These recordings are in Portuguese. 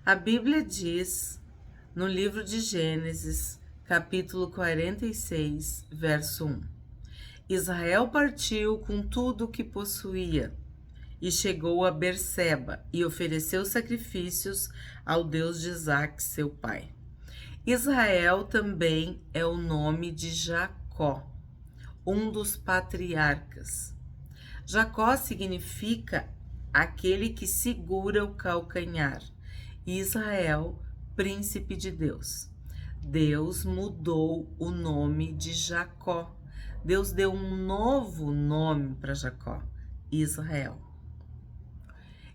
A Bíblia diz, no livro de Gênesis, capítulo 46, verso 1: Israel partiu com tudo o que possuía e chegou a Berseba e ofereceu sacrifícios ao Deus de Isaque, seu pai. Israel também é o nome de Jacó, um dos patriarcas. Jacó significa aquele que segura o calcanhar, e Israel, príncipe de Deus. Deus mudou o nome de Jacó. Deus deu um novo nome para Jacó, Israel.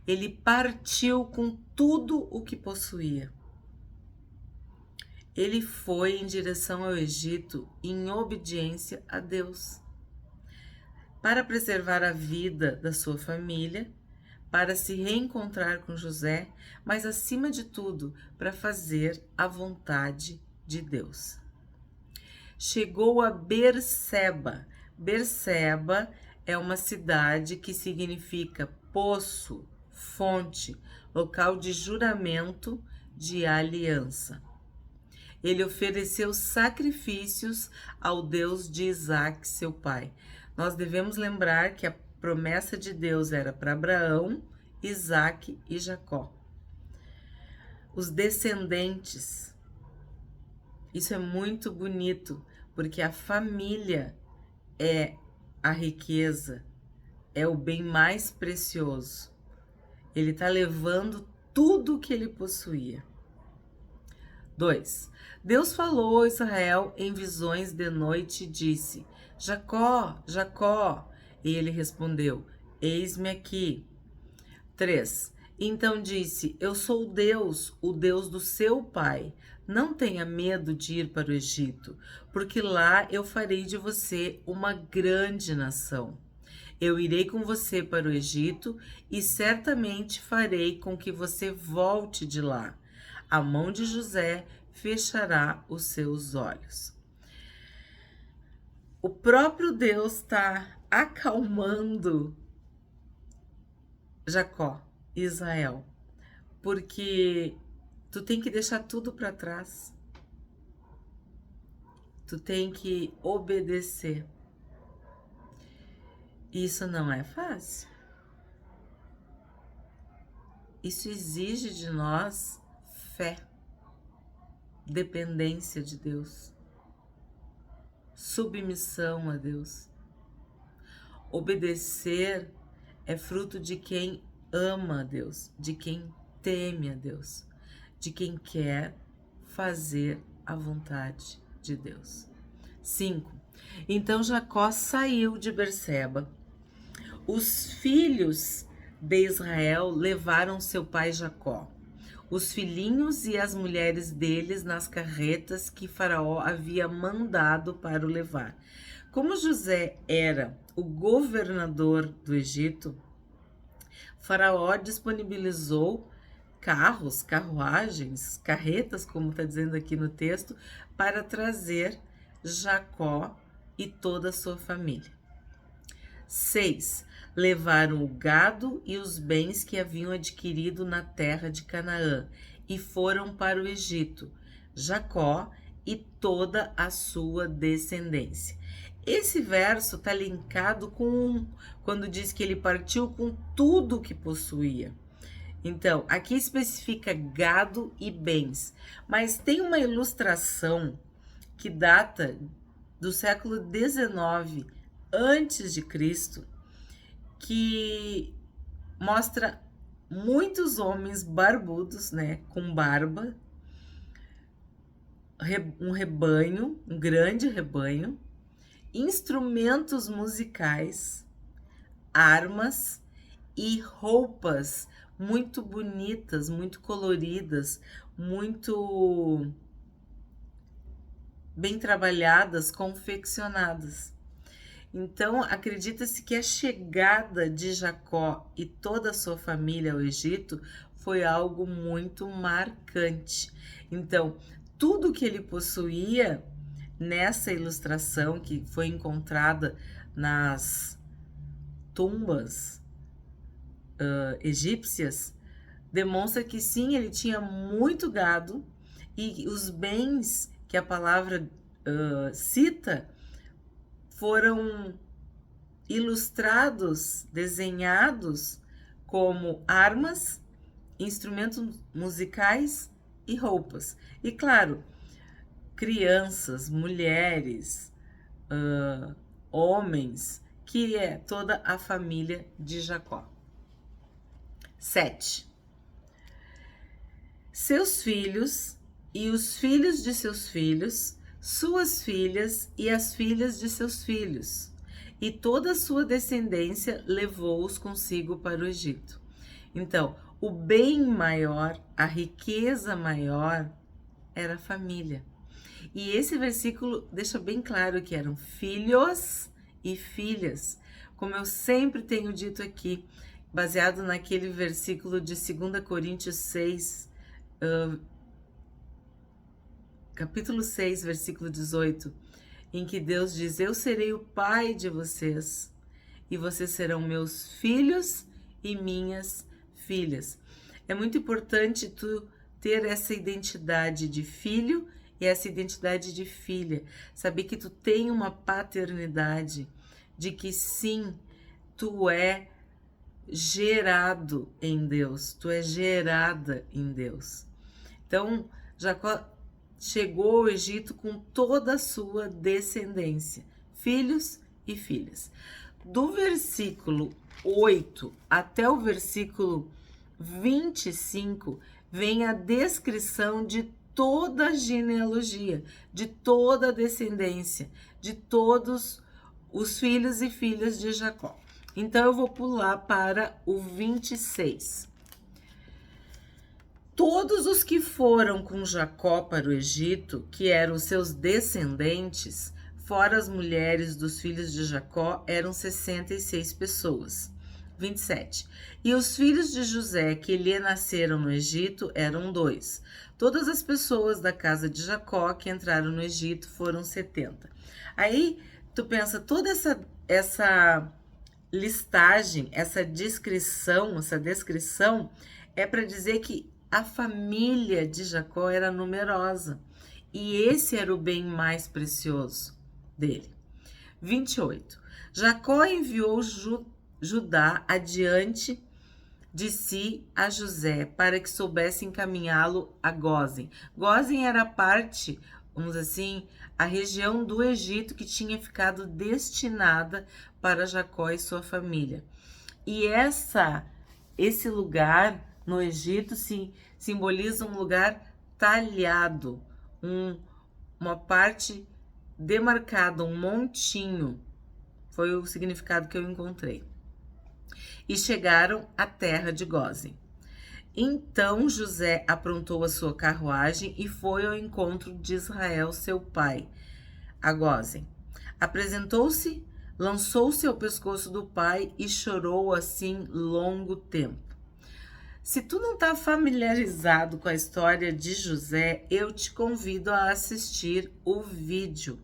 Ele partiu com tudo o que possuía. Ele foi em direção ao Egito em obediência a Deus, para preservar a vida da sua família, para se reencontrar com José, mas acima de tudo, para fazer a vontade de Deus. Chegou a Berseba. Berseba é uma cidade que significa poço, fonte, local de juramento, de aliança. Ele ofereceu sacrifícios ao Deus de Isaque, seu pai. Nós devemos lembrar que a promessa de Deus era para Abraão, Isaque e Jacó. Os descendentes. Isso é muito bonito, porque a família é a riqueza, é o bem mais precioso. Ele está levando tudo o que ele possuía. 2. Deus falou a Israel em visões de noite e disse: Jacó, Jacó. E ele respondeu: Eis-me aqui. 3. Então disse: Eu sou Deus, o Deus do seu pai. Não tenha medo de ir para o Egito, porque lá eu farei de você uma grande nação. Eu irei com você para o Egito e certamente farei com que você volte de lá. A mão de José fechará os seus olhos. O próprio Deus está acalmando Jacó, Israel, porque tu tem que deixar tudo para trás. Tu tem que obedecer. Isso não é fácil. Isso exige de nós fé, dependência de Deus, submissão a Deus. Obedecer é fruto de quem ama a Deus, de quem teme a Deus, de quem quer fazer a vontade de Deus. 5. Então Jacó saiu de Berseba. Os filhos de Israel levaram seu pai Jacó, os filhinhos e as mulheres deles nas carretas que Faraó havia mandado para o levar. Como José era o governador do Egito, Faraó disponibilizou carros, carruagens, carretas, como está dizendo aqui no texto, para trazer Jacó e toda a sua família. 6. Levaram o gado e os bens que haviam adquirido na terra de Canaã e foram para o Egito, Jacó e toda a sua descendência. Esse verso está linkado com quando diz que ele partiu com tudo o que possuía. Então, aqui especifica gado e bens, mas tem uma ilustração que data do século XIX antes de Cristo, que mostra muitos homens barbudos, né, com barba, um rebanho, um grande rebanho, instrumentos musicais, armas e roupas muito bonitas, muito coloridas, muito bem trabalhadas, confeccionadas. Então, acredita-se que a chegada de Jacó e toda a sua família ao Egito foi algo muito marcante. Então, tudo que ele possuía nessa ilustração que foi encontrada nas tumbas egípcias demonstra que sim, ele tinha muito gado e os bens que a palavra cita foram ilustrados, desenhados como armas, instrumentos musicais e roupas. E claro, crianças, mulheres, homens, que é toda a família de Jacó. 7. Seus filhos e os filhos de seus filhos, suas filhas e as filhas de seus filhos, e toda a sua descendência levou-os consigo para o Egito. Então, o bem maior, a riqueza maior era a família. E esse versículo deixa bem claro que eram filhos e filhas. Como eu sempre tenho dito aqui, baseado naquele versículo de 2 Coríntios 6, capítulo 6, versículo 18, em que Deus diz: eu serei o pai de vocês, e vocês serão meus filhos e minhas filhas. É muito importante tu ter essa identidade de filho e essa identidade de filha. Saber que tu tem uma paternidade, de que sim, tu é gerado em Deus, tu é gerada em Deus. Então, Jacó chegou ao Egito com toda a sua descendência, filhos e filhas. Do versículo 8 até o versículo 25, vem a descrição de toda a genealogia, de toda a descendência, de todos os filhos e filhas de Jacó. Então, eu vou pular para o 26. Todos os que foram com Jacó para o Egito, que eram seus descendentes, fora as mulheres dos filhos de Jacó, eram 66 pessoas. 27. E os filhos de José que lhe nasceram no Egito eram 2. Todas as pessoas da casa de Jacó que entraram no Egito foram 70. Aí tu pensa, toda essa listagem, essa descrição é para dizer que a família de Jacó era numerosa e esse era o bem mais precioso dele. 28. Jacó enviou Judá adiante de si a José para que soubesse encaminhá-lo a Gósen. Gósen era a parte, vamos dizer assim, a região do Egito que tinha ficado destinada para Jacó e sua família. E esse lugar no Egito simboliza um lugar talhado, uma parte demarcada, um montinho. Foi o significado que eu encontrei. E chegaram à terra de Gósen. Então José aprontou a sua carruagem e foi ao encontro de Israel, seu pai, a Gósen. Apresentou-se, lançou-se ao pescoço do pai e chorou assim longo tempo. Se tu não está familiarizado com a história de José, eu te convido a assistir o vídeo.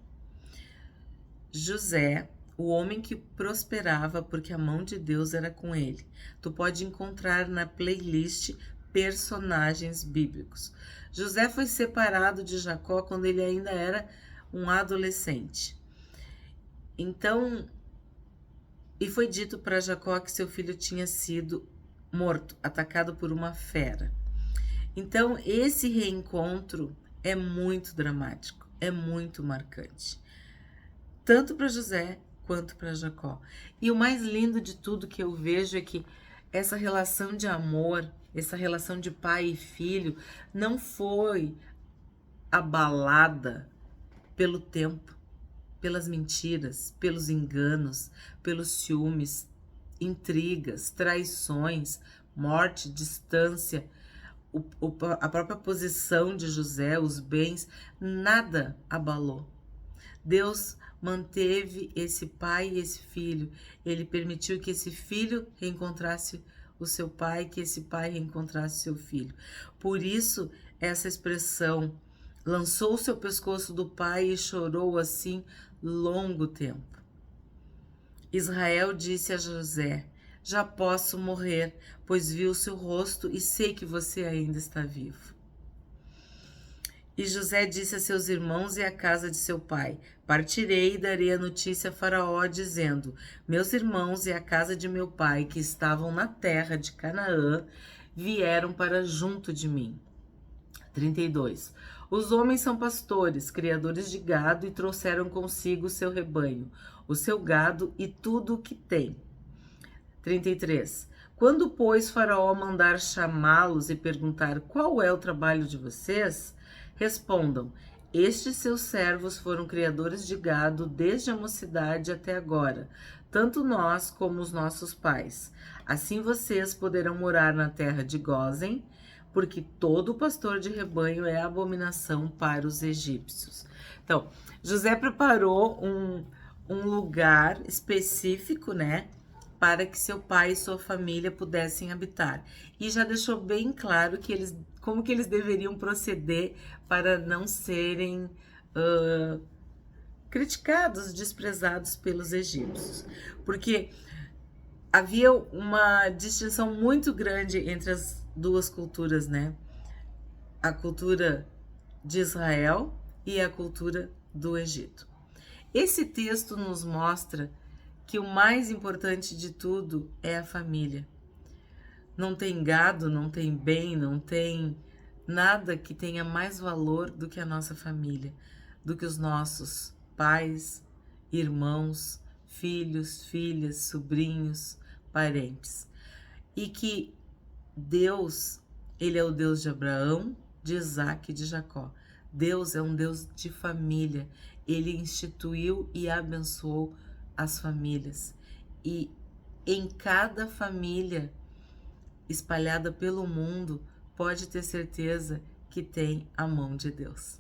José, o homem que prosperava porque a mão de Deus era com ele. Tu pode encontrar na playlist personagens bíblicos. José foi separado de Jacó quando ele ainda era um adolescente. Então, e foi dito para Jacó que seu filho tinha sido morto, atacado por uma fera. Então, esse reencontro é muito dramático, é muito marcante. Tanto para José quanto para Jacó. E o mais lindo de tudo que eu vejo é que essa relação de amor, essa relação de pai e filho, não foi abalada pelo tempo, pelas mentiras, pelos enganos, pelos ciúmes, intrigas, traições, morte, distância, a própria posição de José, os bens, nada abalou. Deus manteve esse pai e esse filho. Ele permitiu que esse filho reencontrasse o seu pai, que esse pai reencontrasse seu filho. Por isso, essa expressão, lançou o seu pescoço do pai e chorou assim longo tempo. Israel disse a José: já posso morrer, pois vi o seu rosto e sei que você ainda está vivo. E José disse a seus irmãos e à casa de seu pai: Partirei e darei a notícia a Faraó, dizendo: Meus irmãos e a casa de meu pai, que estavam na terra de Canaã, vieram para junto de mim. 32. Os homens são pastores, criadores de gado, e trouxeram consigo o seu rebanho, o seu gado e tudo o que tem. 33. Quando, pois, Faraó mandar chamá-los e perguntar qual é o trabalho de vocês, respondam: Estes seus servos foram criadores de gado desde a mocidade até agora, tanto nós como os nossos pais. Assim vocês poderão morar na terra de Gósen, porque todo pastor de rebanho é abominação para os egípcios. Então, José preparou um lugar específico, né, para que seu pai e sua família pudessem habitar. E já deixou bem claro como que eles deveriam proceder para não serem criticados, desprezados pelos egípcios. Porque havia uma distinção muito grande entre as duas culturas, né? A cultura de Israel e a cultura do Egito. Esse texto nos mostra que o mais importante de tudo é a família. Não tem gado, não tem bem, não tem nada que tenha mais valor do que a nossa família, do que os nossos pais, irmãos, filhos, filhas, sobrinhos, parentes. E que Deus, Ele é o Deus de Abraão, de Isaac e de Jacó. Deus é um Deus de família. Ele instituiu e abençoou as famílias. E em cada família espalhada pelo mundo, pode ter certeza que tem a mão de Deus.